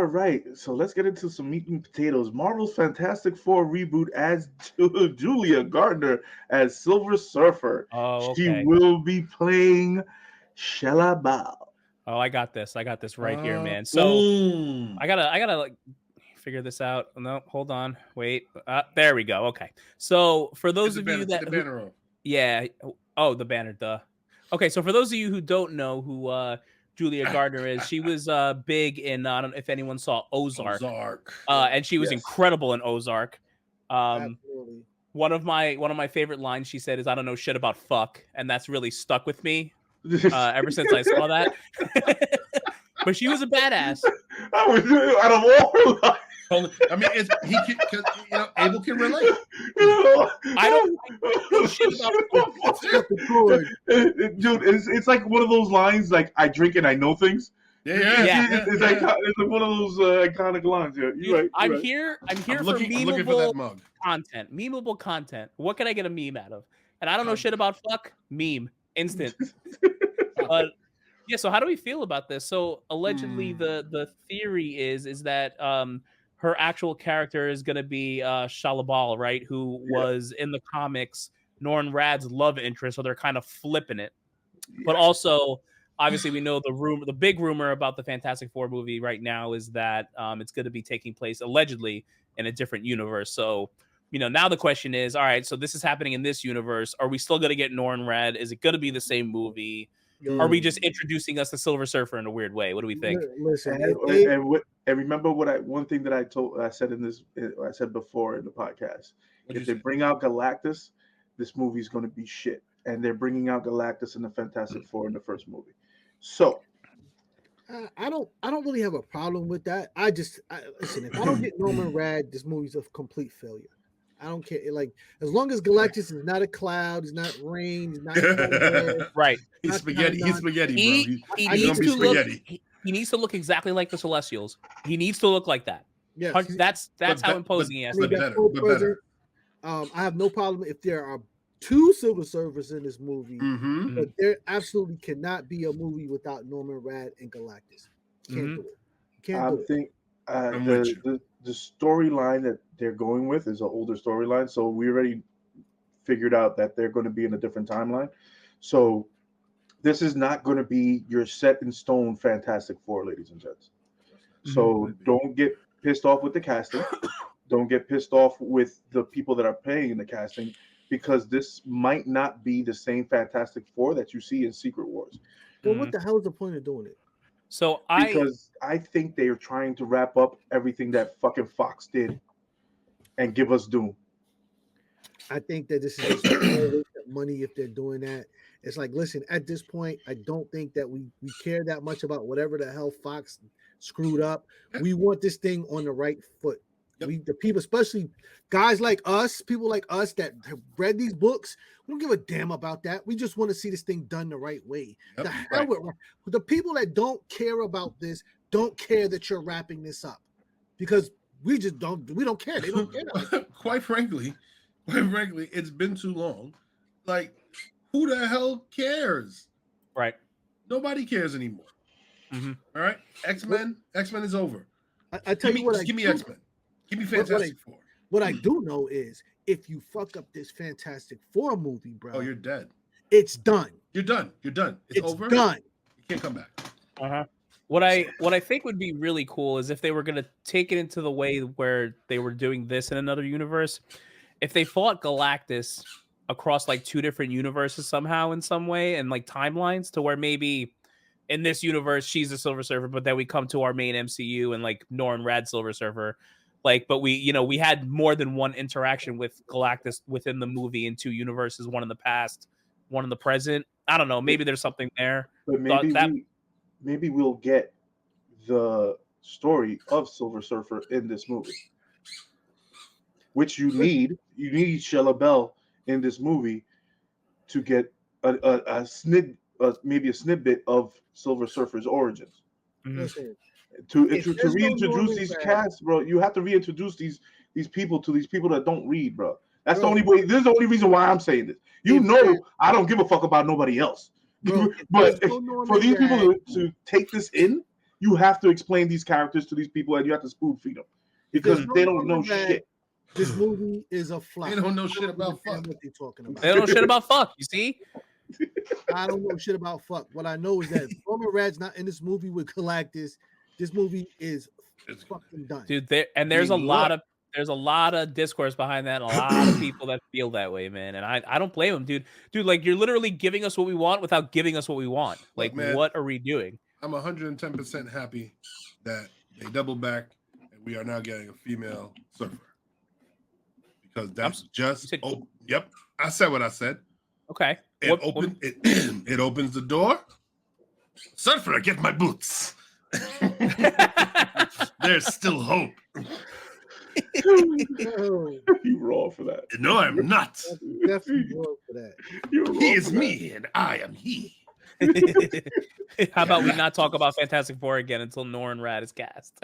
right, so let's get into some meat and potatoes. Marvel's Fantastic Four reboot adds Julia Garner as Silver Surfer. Oh, She okay. will be playing Shalabal. Oh, I got this. I got this right here, man. So Boom. I gotta like figure this out. No, hold on. Wait. There we go. Okay. So for those of you that the banner roll. yeah. Oh, the banner, duh. Okay, so for those of you who don't know who Julia Gardner is, she was big in I don't know if anyone saw Ozark. And she was incredible in Ozark. Absolutely. One of my favorite lines she said is, "I don't know shit about fuck," and that's really stuck with me ever since I saw that. But she was a badass. I was out of all her life. I mean, Abel can relate. I don't know shit about fuck. Dude, it's like one of those lines like I drink and I know things. Yeah. It's like one of those iconic lines. Yeah, you're right. I'm here for looking for that mug. content. Memeable content. What can I get a meme out of? And I don't know shit about fuck. Meme. Instant. But yeah, so how do we feel about this? So allegedly the theory is that her actual character is going to be Shalabal, right? Who was in the comics Norrin Rad's love interest, so they're kind of flipping it. Yeah. But also, obviously, we know the big rumor about the Fantastic Four movie right now is that it's going to be taking place allegedly in a different universe. So, now the question is, all right, so this is happening in this universe. Are we still going to get Norrin Rad? Is it going to be the same movie? Are we just introducing us to Silver Surfer in a weird way? What do we think? Listen, and remember one thing that I said before in the podcast. If they bring out Galactus, this movie is going to be shit. And they're bringing out Galactus in the Fantastic Four in the first movie. So I don't really have a problem with that. Listen, if I don't get Norman Rad, this movie's a complete failure. I don't care. Like, as long as Galactus is not a cloud, he's not rain, he's not right. He's spaghetti. He's spaghetti, bro. He needs to look exactly like the Celestials. He needs to look like that. Yeah, that's how imposing he has to be. Better. I have no problem if there are two Silver Surfers in this movie, but there absolutely cannot be a movie without Norman Rad and Galactus. Can't do it. Can't do it. The storyline that they're going with is an older storyline, so we already figured out that they're going to be in a different timeline. So this is not going to be your set in stone Fantastic Four, ladies and gents. So don't get pissed off with the casting. Don't get pissed off with the people that are paying the casting, because this might not be the same Fantastic Four that you see in Secret Wars. Well, what the hell is the point of doing it? So because I think they are trying to wrap up everything that fucking Fox did and give us Doom. I think that this is just money if they're doing that. It's like, listen, at this point, I don't think that we care that much about whatever the hell Fox screwed up. We want this thing on the right foot. Yep. The people, especially guys like us, people like us that have read these books, we don't give a damn about that. We just want to see this thing done the right way. Yep. The people that don't care about this don't care that you're wrapping this up, because we don't care. They don't care. Quite frankly, it's been too long. Like, who the hell cares? Right. Nobody cares anymore. All right. X-Men is over. I tell you what, give me X-Men. Give me Fantastic Four. What I do know is, if you fuck up this Fantastic Four movie, bro, you're dead. It's done. You're done. It's over. Done. You can't come back. What I think would be really cool is if they were going to take it into the way where they were doing this in another universe. If they fought Galactus across like two different universes somehow in some way, and like timelines, to where maybe in this universe she's the Silver Surfer, but then we come to our main MCU and like Norrin Rad Silver Surfer. Like, but we had more than one interaction with Galactus within the movie in two universes, one in the past, one in the present. I don't know. Maybe there's something there. But maybe we'll get the story of Silver Surfer in this movie, which you need. You need Shalabal in this movie to get maybe a snippet of Silver Surfer's origins. Listen, to reintroduce these casts, bro, you have to reintroduce these people to these people that don't read, bro. That's the only way. This is the only reason why I'm saying this. I don't give a fuck about nobody else. But for these people to take this in, you have to explain these characters to these people, and you have to spoon feed them because they don't know shit. This movie is a flop. They don't know shit about fuck. What they talking about? They don't know shit about fuck. You see? I don't know shit about fuck. What I know is that Roman Rad's not in this movie with Galactus. This movie is fucking done, dude. There's a lot of discourse behind that. And a lot of people that feel that way, man. And I don't blame them, dude. Dude, like you're literally giving us what we want without giving us what we want. Like, man, what are we doing? I'm 110% happy that they double back and we are now getting a female surfer. Because that's yep. I said what I said. Okay. It opens the door. Surfer, get my boots. There's still hope. You wrong for that. No, I'm not. Definitely wrong for that. He is me and I am he. How about we not talk about Fantastic Four again until Norrin Rad is cast?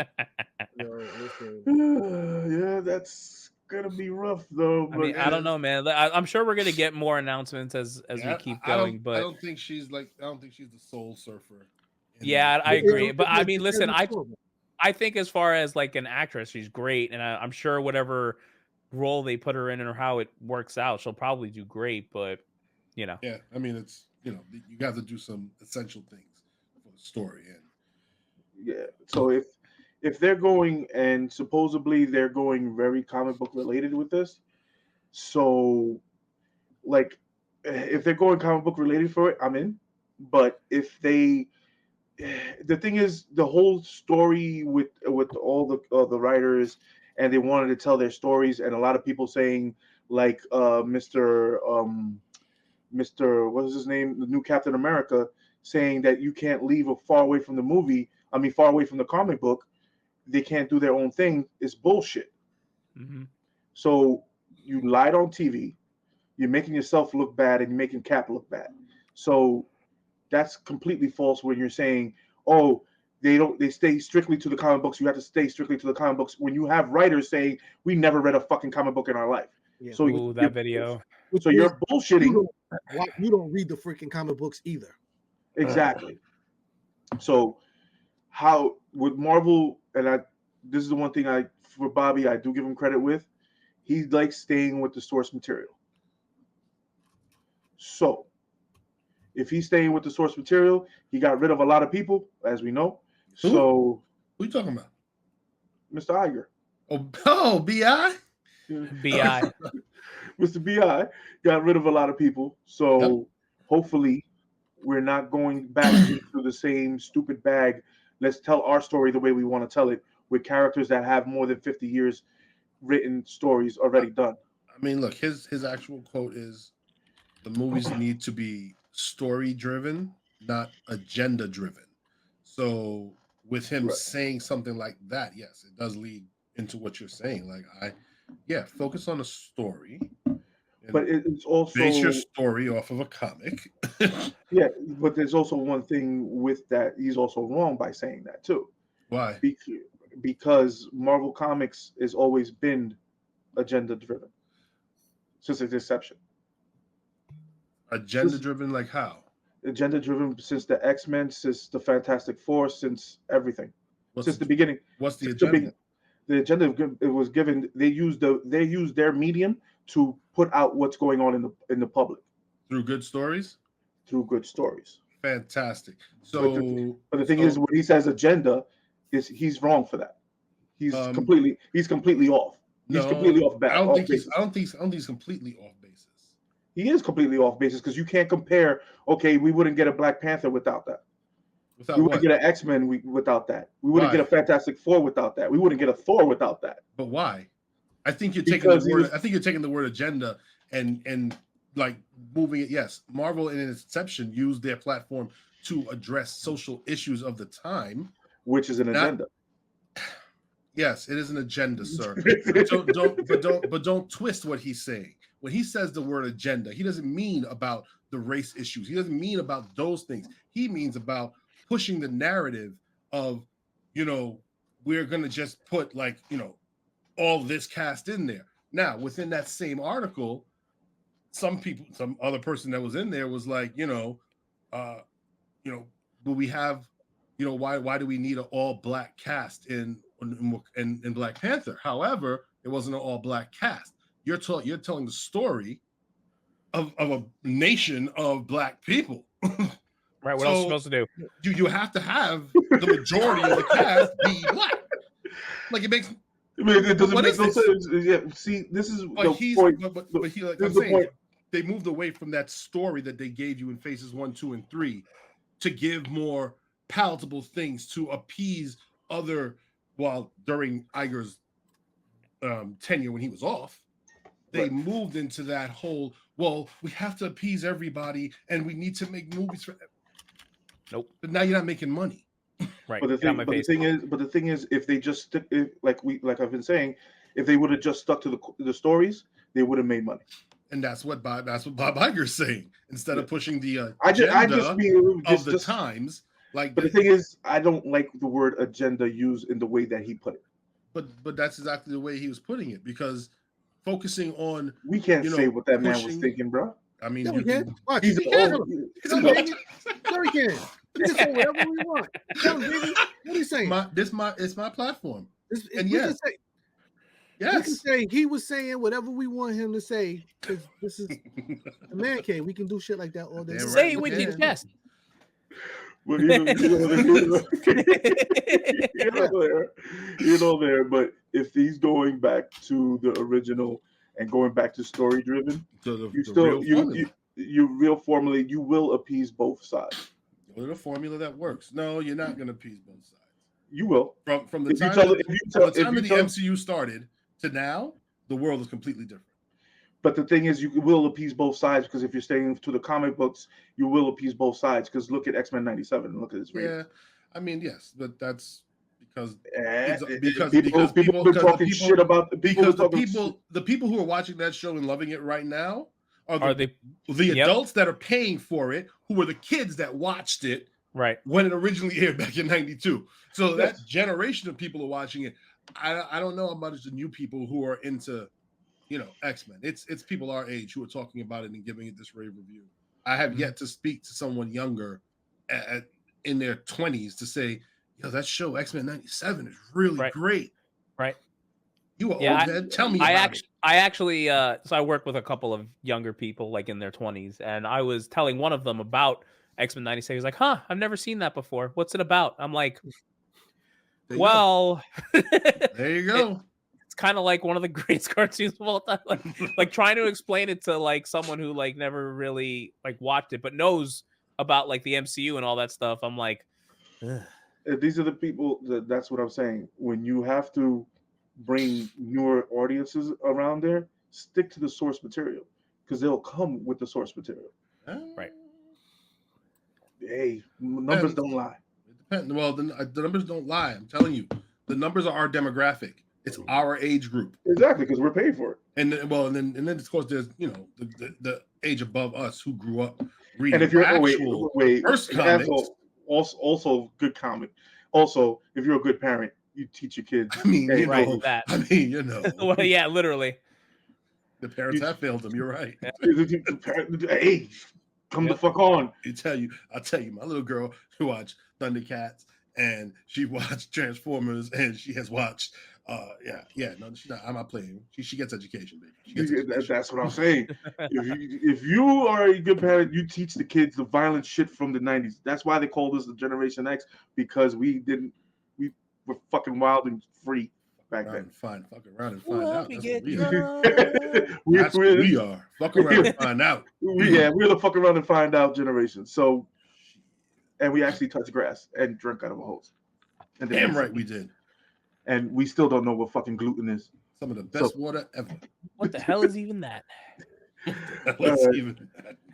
Yeah, that's gonna be rough though. I mean, I don't know, man. I'm sure we're gonna get more announcements as we keep going. But I don't think she's the sole surfer. Yeah, I agree. But I mean, listen, I think as far as like an actress, she's great, and I'm sure whatever role they put her in or how it works out, she'll probably do great. But you know, yeah, I mean, it's you got to do some essential things for the story, and yeah. So if they're going, and supposedly they're going very comic book related with this, so like if they're going comic book related for it, I'm in. But if the thing is, the whole story with all the writers, and they wanted to tell their stories, and a lot of people saying like Mr. What is his name, the new Captain America, saying that you can't leave far away from the movie. I mean, far away from the comic book. They can't do their own thing. It's bullshit. Mm-hmm. So you lied on TV. You're making yourself look bad, and you're making Cap look bad. So that's completely false when you're saying, oh, they stay strictly to the comic books. You have to stay strictly to the comic books when you have writers saying we never read a fucking comic book in our life. Yeah. So that video. So you're bullshitting. You don't read the freaking comic books either. Exactly. So how with Marvel, and this is the one thing for Bobby, I do give him credit with. He likes staying with the source material. So if he's staying with the source material, he got rid of a lot of people, as we know. Who? So who are you talking about? Mr. Iger. Oh, B.I.? B.I. Mr. B.I. got rid of a lot of people. So hopefully we're not going back into the same stupid bag. Let's tell our story the way we want to tell it, with characters that have more than 50 years written stories already done. I mean, look, his actual quote is, the movies need to be story driven, not agenda driven. So with him saying something like that, yes, it does lead into what you're saying. Like focus on a story. But it's also base your story off of a comic. Yeah, but there's also one thing with that. He's also wrong by saying that too. Why? Because Marvel Comics has always been agenda driven since its inception. Agenda driven, like how? Agenda driven since the X-Men, since the Fantastic Four, since everything, since the beginning. What's the agenda? The agenda it was given. They used their medium to put out what's going on in the public through good stories. Through good stories. Fantastic. So, but the thing is, when he says agenda, he's wrong for that. He's completely off. He's completely off base. I don't think he's completely off basis. He is completely off basis because you can't compare. Okay, we wouldn't get a Black Panther without that. We wouldn't get an X-Men without that. We wouldn't get a Fantastic Four without that. We wouldn't get a Thor without that. But why? I think you're taking the word agenda and like moving it. Yes, Marvel in its inception used their platform to address social issues of the time, which is an agenda. Yes, it is an agenda, sir. but don't twist what he's saying. When he says the word agenda, he doesn't mean about the race issues. He doesn't mean about those things. He means about pushing the narrative of, we're going to just put all this cast in there. Now, within that same article, some other person that was in there was like, will we have, you know, why do we need an all black cast in Black Panther? However, it wasn't an all black cast. You're telling the story of a nation of black people. Right. What else are you supposed to do? You have to have the majority of the cast be black. Like it makes. I mean, it doesn't make no sense. Yeah, see, this is but the point. But he, like I'm the saying, point. They moved away from that story that they gave you in phases 1, 2, and 3 to give more palatable things to appease other. While during Iger's tenure when he was off, they moved into that whole. Well, we have to appease everybody, and we need to make movies for. Nope. But now you're not making money. Right. But the thing is, if they just stick, like I've been saying, if they would have just stuck to the stories, they would have made money. And that's what Bob Iger's saying. Instead of pushing the of the times, like. But the thing is, I don't like the word agenda used in the way that he put it. But that's exactly the way he was putting it, because focusing on we can't say what that man was thinking, bro. I mean, yeah, we can. Watch. He's No, we can. We can say whatever we want. Tell him, baby. What are you saying? It's my platform. And yes. We can say he was saying whatever we want him to say, because this is the man cave. We can do shit like that all day. Say it with your chest. But there. But if he's going back to the original and going back to story driven, real formula, you will appease both sides. With a formula that works. No, you're not going to appease both sides. You will. From the time that the MCU started to now, the world is completely different. But the thing is, you will appease both sides, because if you're staying to the comic books, you will appease both sides. Because look at X-Men '97 and look at his rating. Yeah, I mean, yes, but that's because people been talking shit about the people who are watching that show and loving it right now are the adults that are paying for it, who were the kids that watched it right when it originally aired back in '92. So that generation of people are watching it. I don't know how much the new people who are into, X-Men. It's people our age who are talking about it and giving it this rave review. I have yet to speak to someone younger in their 20s to say, that show X-Men '97 is really great. Right. You are old head. Tell me about it. I actually so I work with a couple of younger people like in their 20s, and I was telling one of them about X-Men '97. He's like, I've never seen that before. What's it about? I'm like, well, there you go. It's kind of like one of the greatest cartoons of all time. Like trying to explain it to like someone who like never really like watched it but knows about like the MCU and all that stuff. I'm like, ugh. These are the people that's what I'm saying. When you have to bring newer audiences around there, stick to the source material, because they'll come with the source material. Right. Hey, numbers don't lie. Well, the numbers don't lie. I'm telling you, the numbers are our demographic. It's our age group. Exactly, because we're paid for it. And then of course there's the age above us who grew up reading. And if you're first comics, also good comment. Also, if you're a good parent, you teach your kids. I mean, that. I mean, Well, yeah, literally. The parents have failed them. You're right. Hey, come the fuck on. I'll tell you, my little girl who watched Thundercats and she watched Transformers and she has watched no, she's not. I'm not playing. She gets education, baby. That's what I'm saying. if you are a good parent, you teach the kids the violent shit from the 90s. That's why they called us the Generation X, because we were fucking wild and free back then. Fuck around and find out. That's what we are. Fuck around and find out. We're the fuck around and find out generation. So, and we actually touched grass and drank out of a hose. Damn right we did. And we still don't know what fucking gluten is. Some of the best water ever. What the hell is even that? What's even that?